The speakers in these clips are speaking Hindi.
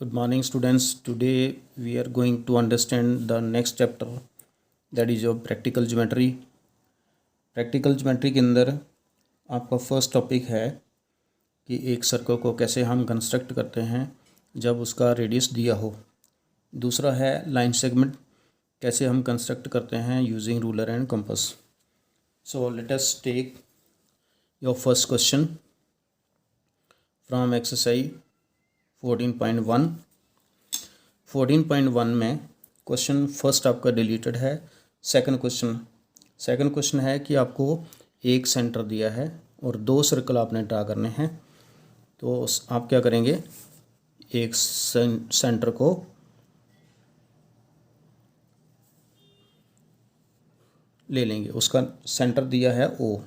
Good morning, students. Today we are going to understand the next chapter, that is your practical geometry. Practical geometry के अंदर आपका फर्स्ट टॉपिक है कि एक सर्कल को कैसे हम कंस्ट्रक्ट करते हैं जब उसका रेडियस दिया हो। दूसरा है लाइन सेगमेंट, कैसे हम कंस्ट्रक्ट करते हैं using ruler and compass. So let us take your first question from exercise 14.1। 14.1 में क्वेश्चन फर्स्ट आपका डिलीटेड है। सेकंड क्वेश्चन है कि आपको एक सेंटर दिया है और दो सर्कल आपने ड्रा करने हैं। तो आप क्या करेंगे, एक सेंटर को ले लेंगे, उसका सेंटर दिया है ओ,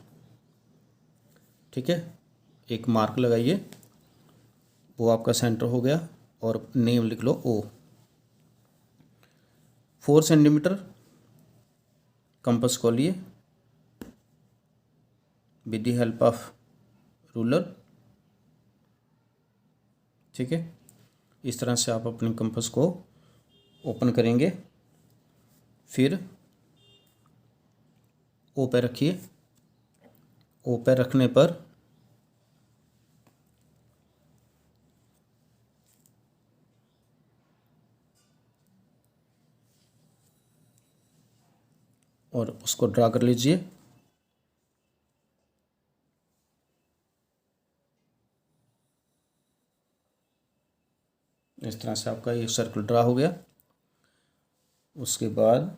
ठीक है। एक मार्क लगाइए, वो आपका सेंटर हो गया और नेम लिख लो ओ। 4 सेंटीमीटर कंपास को लिए with the help of ruler, ठीक है। इस तरह से आप अपने कंपास को ओपन करेंगे, फिर ओ पे रखिए। ओ पे रखने पर और उसको ड्रा कर लीजिए। इस तरह से आपका ये सर्कल ड्रा हो गया। उसके बाद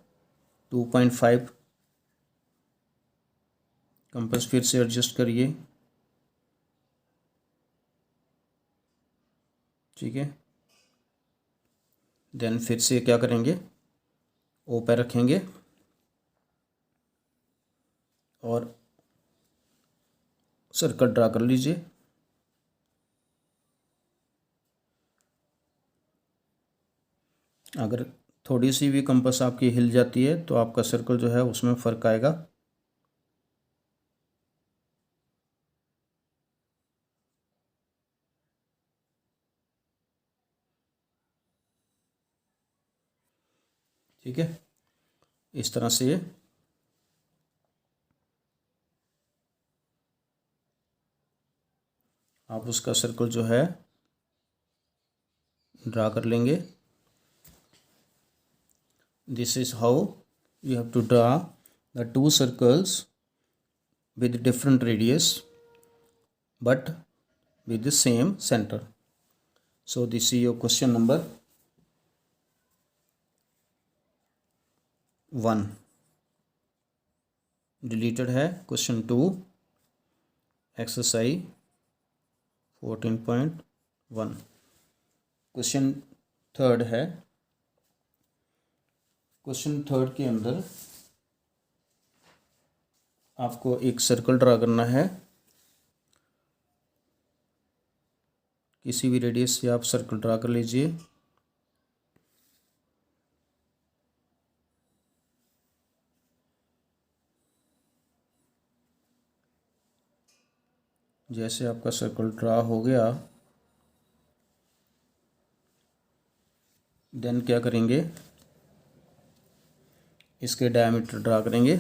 2.5 कंपास फिर से एडजस्ट करिए, ठीक है। देन फिर से क्या करेंगे, ओ पे रखेंगे और सर्कल ड्रा कर लीजिए। अगर थोड़ी सी भी कंपास आपकी हिल जाती है तो आपका सर्कल जो है उसमें फ़र्क आएगा। ठीक है, इस तरह से आप उसका सर्कल जो है ड्रा कर लेंगे। This is how you have to draw the two circles with different radius but with the same center. So this is your question number 1 deleted है। Question 2 exercise 14.1। क्वेश्चन थर्ड है। क्वेश्चन थर्ड के अंदर आपको एक सर्कल ड्रा करना है। किसी भी रेडियस से आप सर्कल ड्रा कर लीजिए। जैसे आपका सर्कल ड्रा हो गया, देन क्या करेंगे, इसके डायमीटर ड्रा करेंगे।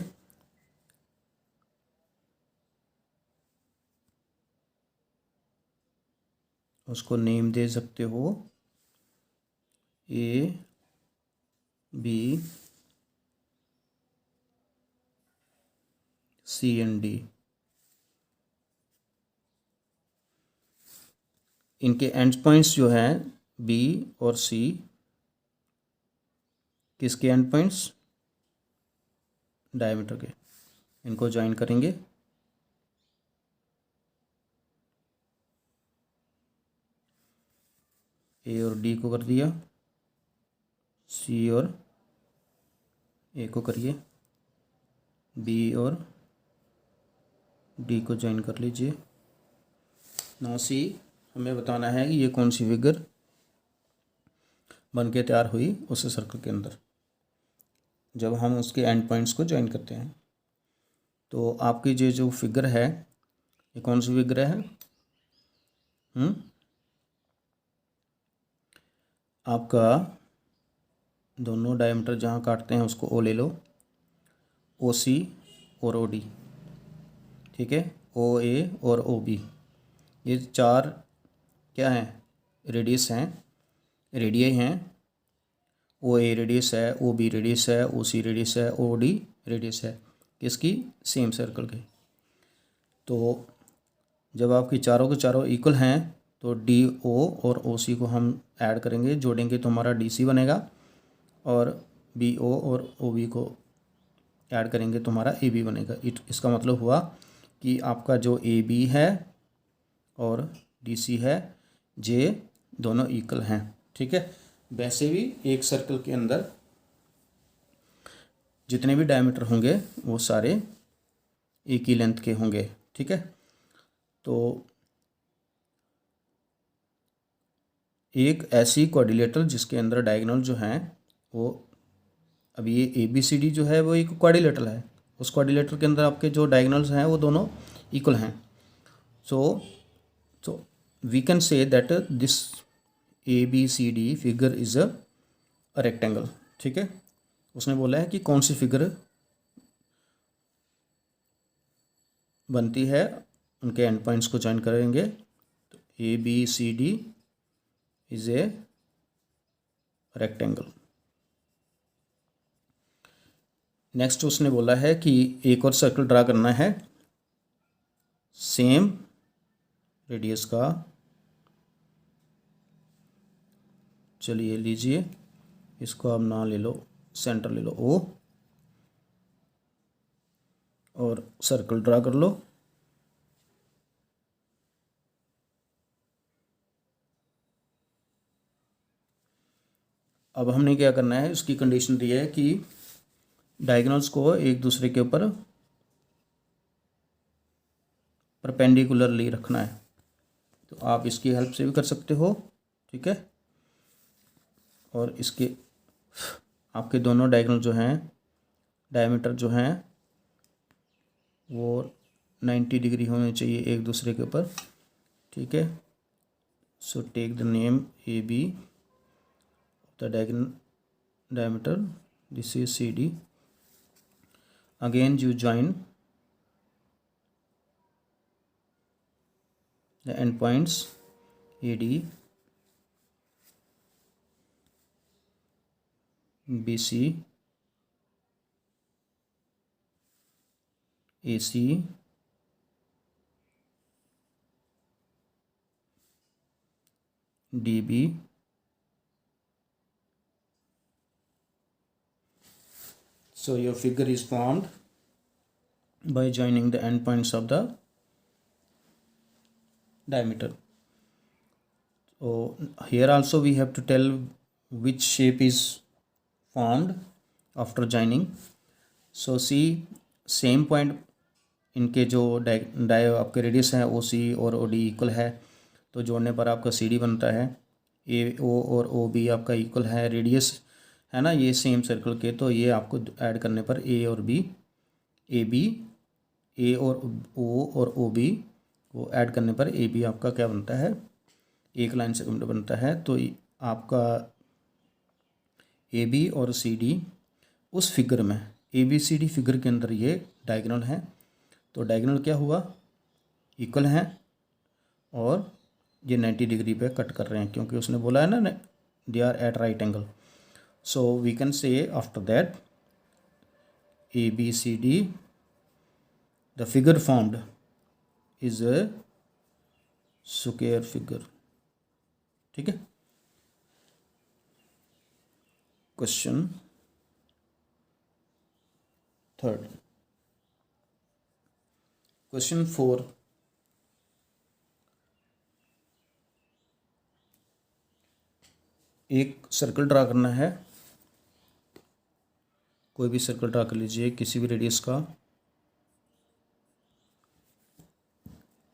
उसको नेम दे सकते हो A B C and D. इनके एंड पॉइंट्स जो हैं बी और सी, किसके एंड पॉइंट्स, डायमीटर के, इनको ज्वाइन करेंगे। ए और डी को कर दिया, सी और ए को करिए, बी और डी को ज्वाइन कर लीजिए। नाउ सी, हमें बताना है कि ये कौन सी फिगर बन के तैयार हुई उस सर्कल के अंदर जब हम उसके एंड पॉइंट्स को ज्वाइन करते हैं। तो आपकी ये जो फिगर है, ये कौन सी फिगर है, आपका दोनों डायमीटर जहाँ काटते हैं उसको ओ ले लो, ओ सी और ओ डी, ठीक है, ओ ए और ओ बी, ये चार क्या हैं, रेडियस हैं, रेडियाई हैं। ओ ए रेडियस है, ओ बी रेडियस है, ओ सी रेडियस है, ओ डी रेडियस है, किसकी, सेम सर्कल की। तो जब आपकी चारों के चारों इक्वल हैं तो डी ओ और ओ सी को हम ऐड करेंगे, जोड़ेंगे तो हमारा डी सी बनेगा, और बी ओ और ओ बी को ऐड करेंगे तो हमारा ए बी बनेगा। इसका मतलब हुआ कि आपका जो ए बी है और डी सी है, ये दोनों इक्वल हैं, ठीक है। वैसे भी एक सर्कल के अंदर जितने भी डायमीटर होंगे वो सारे एक ही लेंथ के होंगे, ठीक है। तो एक ऐसी क्वाड्रिलेटरल जिसके अंदर डायगोनल जो हैं वो, अब ये ए बी सी डी जो है वो एक क्वाड्रिलेटरल है, उस क्वाड्रिलेटरल के अंदर आपके जो डायगोनल्स हैं वो दोनों इक्वल हैं। So we can say that this A B C D figure is a rectangle, ठीक है। उसने बोला है कि कौन सी फिगर बनती है, उनके एंड पॉइंट्स को ज्वाइन करेंगे तो A B C D is a rectangle. Next उसने बोला है कि एक और सर्कल ड्रा करना है सेम रेडियस का, चलिए लीजिए, इसको आप नाम ले लो, सेंटर ले लो ओ, और सर्कल ड्रा कर लो। अब हमने क्या करना है, उसकी कंडीशन दी है कि डायगोनल्स को एक दूसरे के ऊपर परपेंडिकुलरली रखना है, तो आप इसकी हेल्प से भी कर सकते हो, ठीक है। और इसके आपके दोनों डायगोनल जो हैं, डायमीटर जो हैं वो 90 डिग्री होने चाहिए एक दूसरे के ऊपर, ठीक है। So take the name A B, the diagonal diameter, this is CD, again you join the endpoints AD, BC, AC, DB, so your figure is formed by joining the endpoints of the diameter. So here also we have to tell which shape is formed after joining. So see, same point, इनके जो आपके रेडियस हैं ओ सी और ओ डी इक्वल है, तो जोड़ने पर आपका सी डी बनता है। ए ओ और ओ बी आपका इक्वल है, रेडियस है ना ये सेम सर्कल के, तो ये आपको ऐड करने पर ए और बी, ए बी, ए और ओ और ओ बी वो ऐड करने पर ए बी आपका क्या बनता है, एक लाइन से बनता है। तो आपका ए बी और सी डी उस फिगर में, A B C D figure के अंदर ये डायगोनल है, तो डायगोनल क्या हुआ, इक्वल हैं, और ये 90 डिग्री पे कट कर रहे हैं, क्योंकि उसने बोला है ना they are at right angle. So we can say after that A B C D the figure formed is a square figure, ठीक है। क्वेश्चन थर्ड, क्वेश्चन 4, एक सर्कल ड्रा करना है, कोई भी सर्कल ड्रा कर लीजिए किसी भी रेडियस का,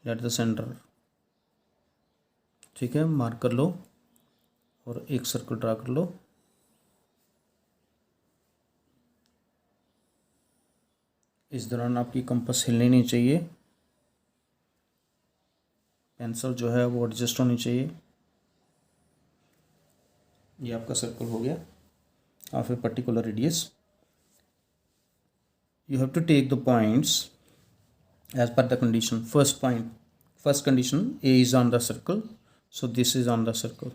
एट द सेंटर, ठीक है, मार्क कर लो और एक सर्कल ड्रा कर लो। इस दौरान आपकी कंपास हिलनी नहीं चाहिए, पेंसिल जो है वो एडजस्ट होनी चाहिए। ये आपका सर्कल हो गया of a particular radius. You have to take the points as per the condition. First condition, A is on the circle, so this is on the circle.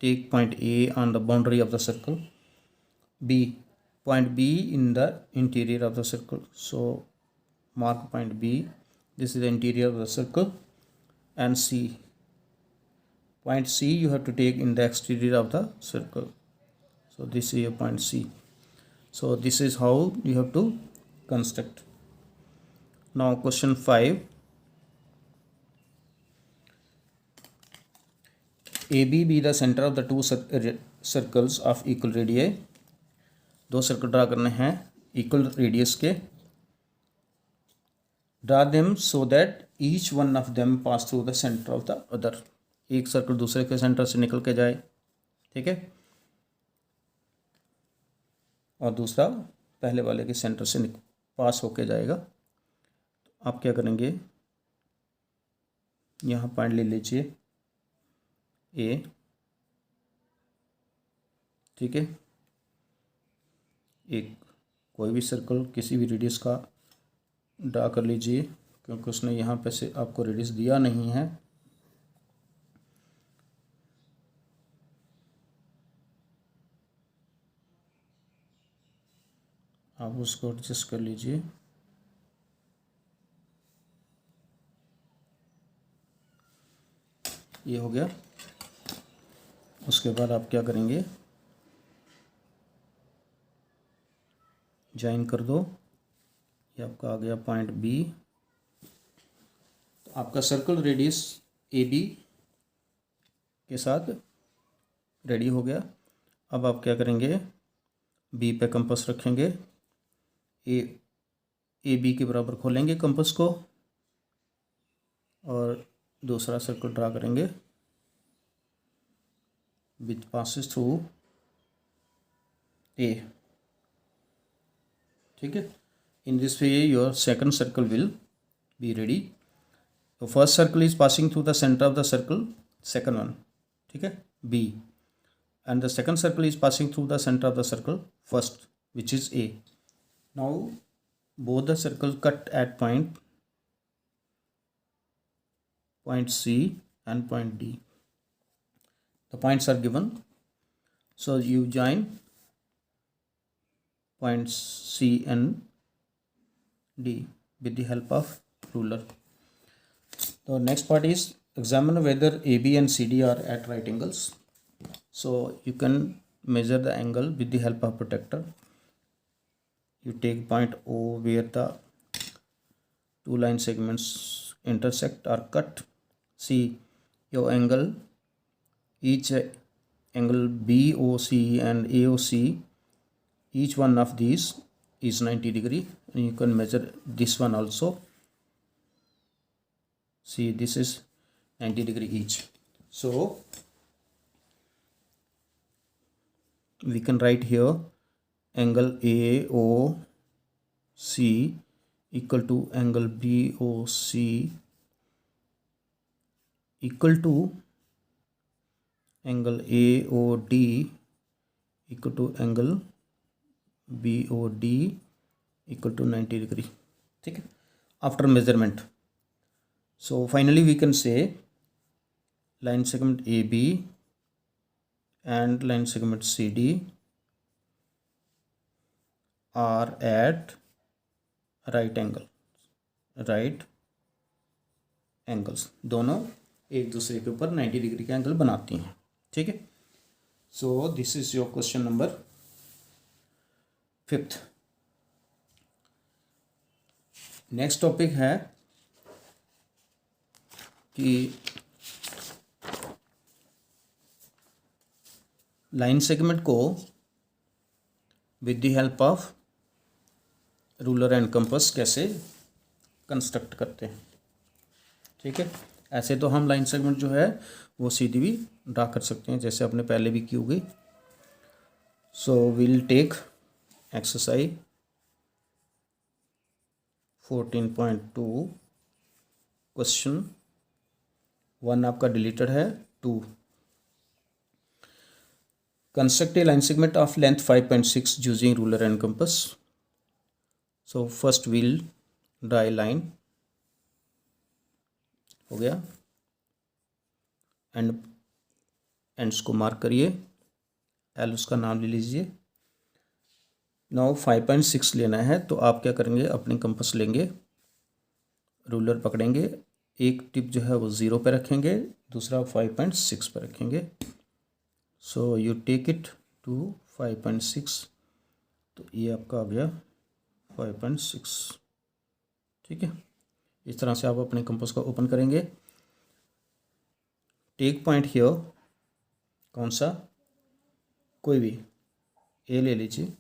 Take point A on the boundary of the circle. Point B in the interior of the circle, so mark point B. This is the interior of the circle. And point C you have to take in the exterior of the circle, so this is your point C. So this is how you have to construct. Now question 5. AB be the center of the two circles of equal radii. दो सर्कल ड्रा करने हैं इक्वल रेडियस के. Draw them so that each one of them pass through the centre of the other. एक सर्कल दूसरे के सेंटर से निकल के जाए, ठीक है, और दूसरा पहले वाले के सेंटर से पास होके जाएगा. तो आप क्या करेंगे, यहाँ पॉइंट ले लीजिए ए, ठीक है. एक कोई भी सर्कल किसी भी रेडियस का ड्रा कर लीजिए, क्योंकि उसने यहाँ पे से आपको रेडियस दिया नहीं है. आप उसको एडजस्ट कर लीजिए. ये हो गया. उसके बाद आप क्या करेंगे, ज्वाइन कर दो. ये आपका आ गया पॉइंट बी. तो आपका सर्कल रेडियस ए बी के साथ रेडी हो गया. अब आप क्या करेंगे, बी पे कंपास रखेंगे, ए बी के बराबर खोलेंगे कंपास को, और दूसरा सर्कल ड्रा करेंगे विच पासिस थ्रू ए. ठीक है. In this way your second circle will be ready. तो first circle is passing through the centre of the circle, second one, ठीक है, B, and the second circle is passing through the center of the circle first, which is A. Now both the circles cut at point C and point D. The points are given, so you join points C and D with the help of ruler. The next part is examine whether AB and CD are at right angles. So you can measure the angle with the help of protractor. You take point O where the two line segments intersect or cut. See your angle, each angle BOC and AOC, each one of these is 90 degree, and you can measure this one also. See, this is 90 degree each. So we can write here angle AOC equal to angle BOC equal to angle AOD equal to angle BOD equal to 90 degree. ठीक है, after measurement. So finally we can say line segment AB and line segment CD are at right angles. दोनों एक दूसरे के ऊपर 90 डिग्री के एंगल बनाती हैं. ठीक है. So this is your question number 5. Next topic है कि लाइन सेगमेंट को with the help of ruler and compass कैसे कंस्ट्रक्ट करते हैं. ठीक है. ऐसे तो हम लाइन सेगमेंट जो है वो सीधी भी ड्रा कर सकते हैं, जैसे आपने पहले भी की होगी. So will take exercise 14.2. Question 1 आपका डिलीटेड है, 2. Construct a line segment of length 5.6 using ruler and compass. So first we'll draw a line. हो गया, एंड्स को मार्क करिए, एल उसका नाम ले लीजिए। नाउ 5.6 लेना है, तो आप क्या करेंगे, अपने कंपास लेंगे, रूलर पकड़ेंगे, एक टिप जो है वो 0 पे रखेंगे, दूसरा 5.6 पे रखेंगे। So you take it to 5.6, तो ये आपका आ गया 5.6। ठीक है, इस तरह से आप अपने कंपास को ओपन करेंगे। टेक पॉइंट हियर, कौन सा, कोई भी, ए ले लीजिए,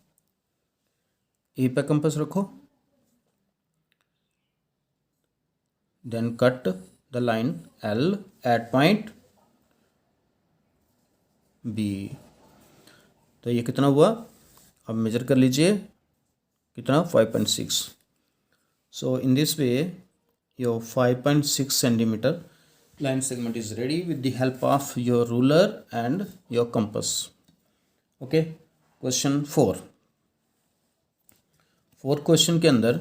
ए पे कंपास रखो, then cut the line L at point B. तो ये कितना हुआ, अब मेजर कर लीजिए, कितना, 5.6। So in this way your 5.6 centimetre line segment is ready with the help of your ruler and your compass. Okay, question 4 question के अंदर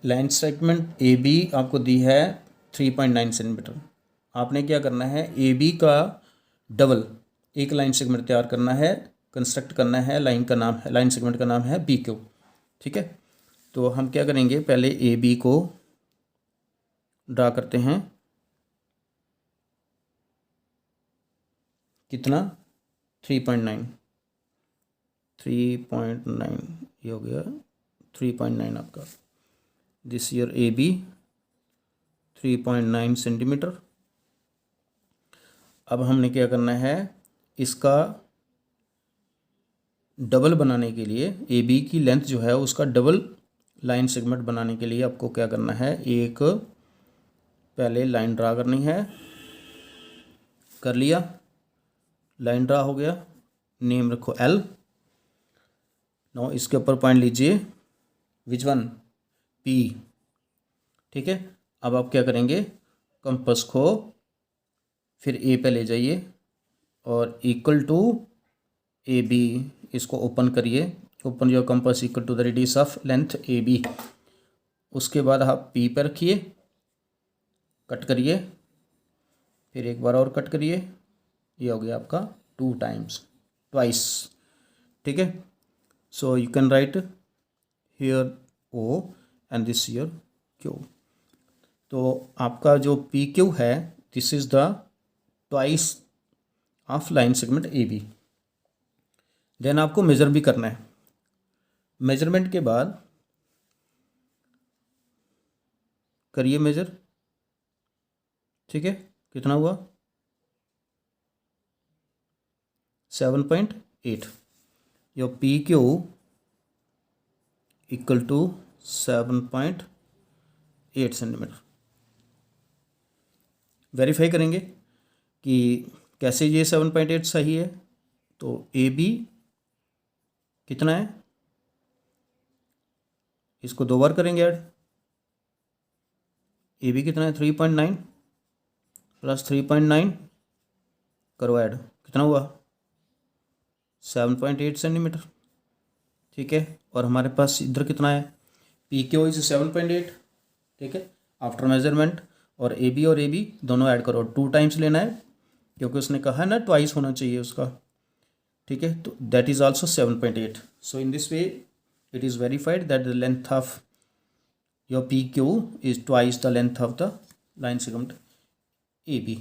लाइन सेगमेंट ए बी आपको दी है 3.9 सेंटीमीटर। आपने क्या करना है, ए बी का डबल एक लाइन सेगमेंट तैयार करना है, कंस्ट्रक्ट करना है। लाइन का नाम है, लाइन सेगमेंट का नाम है बी क्यू। ठीक है, तो हम क्या करेंगे, पहले ए बी को ड्रा करते हैं, कितना, 3.9 ये हो गया 3.9 आपका। This year A B 3.9 centimetre. अब हमने क्या करना है, इसका डबल बनाने के लिए, ए बी की लेंथ जो है उसका डबल लाइन सेगमेंट बनाने के लिए आपको क्या करना है, एक पहले लाइन ड्रा करनी है। कर लिया, लाइन ड्रा हो गया, नेम रखो एल। नो इसके ऊपर पॉइंट लीजिए, विच वन, पी। ठीक है, अब आप क्या करेंगे, कंपास को फिर ए पे ले जाइए और इक्वल टू ए बी, इसको ओपन करिए, open your compass equal to the radius of length A B. उसके बाद आप पी पर रखिए, कट करिए, फिर एक बार और कट करिए, ये हो गया आपका 2 टाइम्स, ट्वाइस। ठीक है, so you can write here O and this here Q. तो आपका जो पी क्यू है, this is the twice of line segment A B. Then आपको मेजर भी करना है। मेजरमेंट के बाद करिए मेजर। ठीक है, कितना हुआ, 7.8। Your P Q equal to 7.8 centimetre. Verify करेंगे कि कैसे ये 7.8 सही है। तो ए बी कितना है, इसको 2 बार करेंगे ऐड। ए बी कितना है, 3.9 प्लस 3.9 करो ऐड, कितना हुआ, 7.8 सेंटीमीटर। ठीक है, और हमारे पास इधर कितना है, पी क्यू इज 7.8। ठीक है, आफ्टर मेजरमेंट, और ए बी दोनों ऐड करो, 2 टाइम्स लेना है, क्योंकि उसने कहा है ना ट्वाइस होना चाहिए उसका। ठीक है, तो that is also 7.8। So in this way it is verified that the length of your PQ is twice the length of the line segment AB.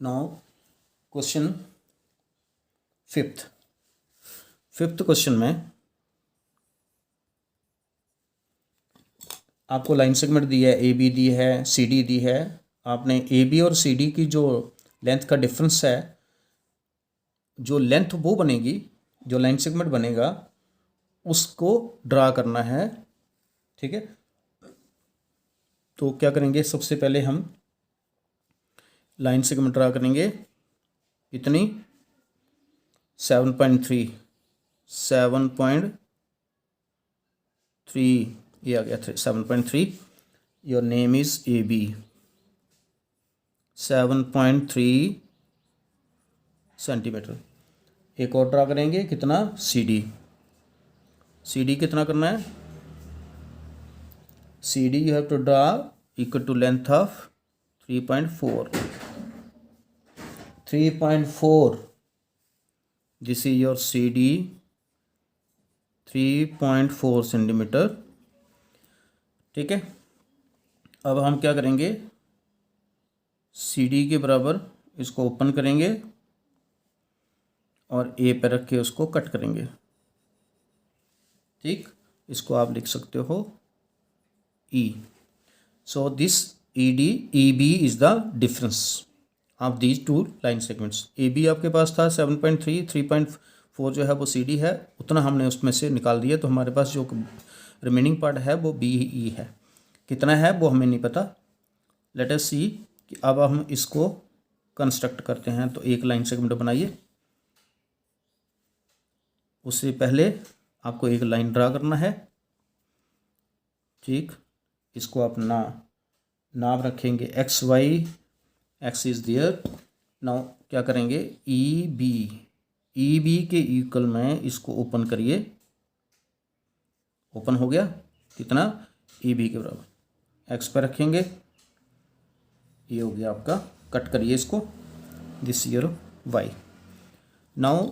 Now question 5th question में आपको लाइन सेगमेंट दी है, ए बी दी है, सी डी दी है। आपने ए बी और सी डी की जो लेंथ का डिफरेंस है, जो लेंथ वो बनेगी, जो लाइन सेगमेंट बनेगा उसको ड्रा करना है। ठीक है, तो क्या करेंगे, सबसे पहले हम लाइन सेगमेंट ड्रा करेंगे, कितनी, 7.3 ये आ गया 7.3। Your name is AB, 7.3 centimetre. एक और ड्रा करेंगे, कितना, CD कितना करना है, CD you have to draw equal to length of 3.4, this is your CD 3.4 centimetre. ठीक है, अब हम क्या करेंगे, CD के बराबर इसको ओपन करेंगे और A पर रख के उसको कट करेंगे। ठीक, इसको आप लिख सकते हो E। So this EB is the difference of these two line segments. AB आपके पास था 7.3, 3.4 जो है वो CD है, उतना हमने उसमें से निकाल दिया, तो हमारे पास जो रिमेनिंग पार्ट है वो BE है। कितना है वो हमें नहीं पता। लेट अस सी कि अब हम इसको कंस्ट्रक्ट करते हैं। तो एक लाइन सेगमेंट बनाइए, उससे पहले आपको एक लाइन ड्रा करना है। ठीक, इसको आप नाम रखेंगे XY, X is there. Now क्या करेंगे, EB के इक्वल में इसको ओपन करिए, ओपन हो गया, कितना, EB के बराबर, X पर रखेंगे, ये हो गया आपका, कट करिए इसको, दिस योर Y। नाउ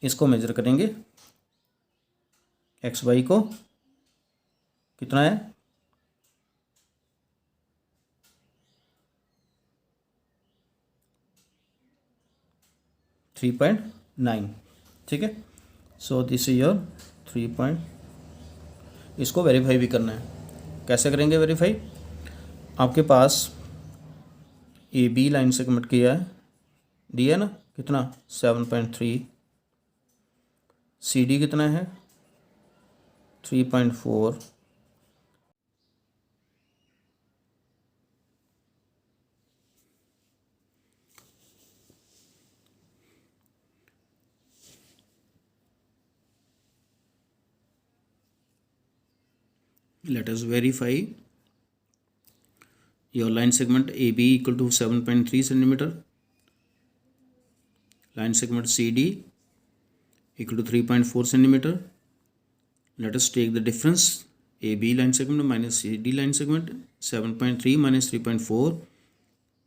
इसको मेजर करेंगे, XY को, कितना है, 3.9। ठीक है, सो दिस इज योर 3. इसको वेरीफाई भी करना है। कैसे करेंगे वेरीफाई, आपके पास AB लाइन सेगमेंट किया है, दिया है ना, कितना, 7.3, CD कितना है, 3.4, let us verify your line segment AB equal to 7.3 centimeter, line segment CD equal to 3.4 centimeter. Let us take the difference, AB line segment minus CD line segment, 7.3 minus 3.4,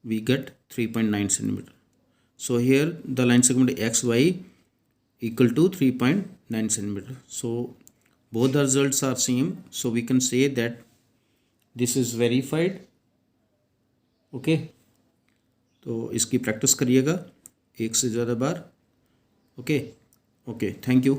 we get 3.9 centimeter. So here the line segment XY equal to 3.9 centimeter. So both the results are same, so we can say that this is verified. Okay, तो इसकी प्रैक्टिस करिएगा एक से ज़्यादा बार। Okay, thank you.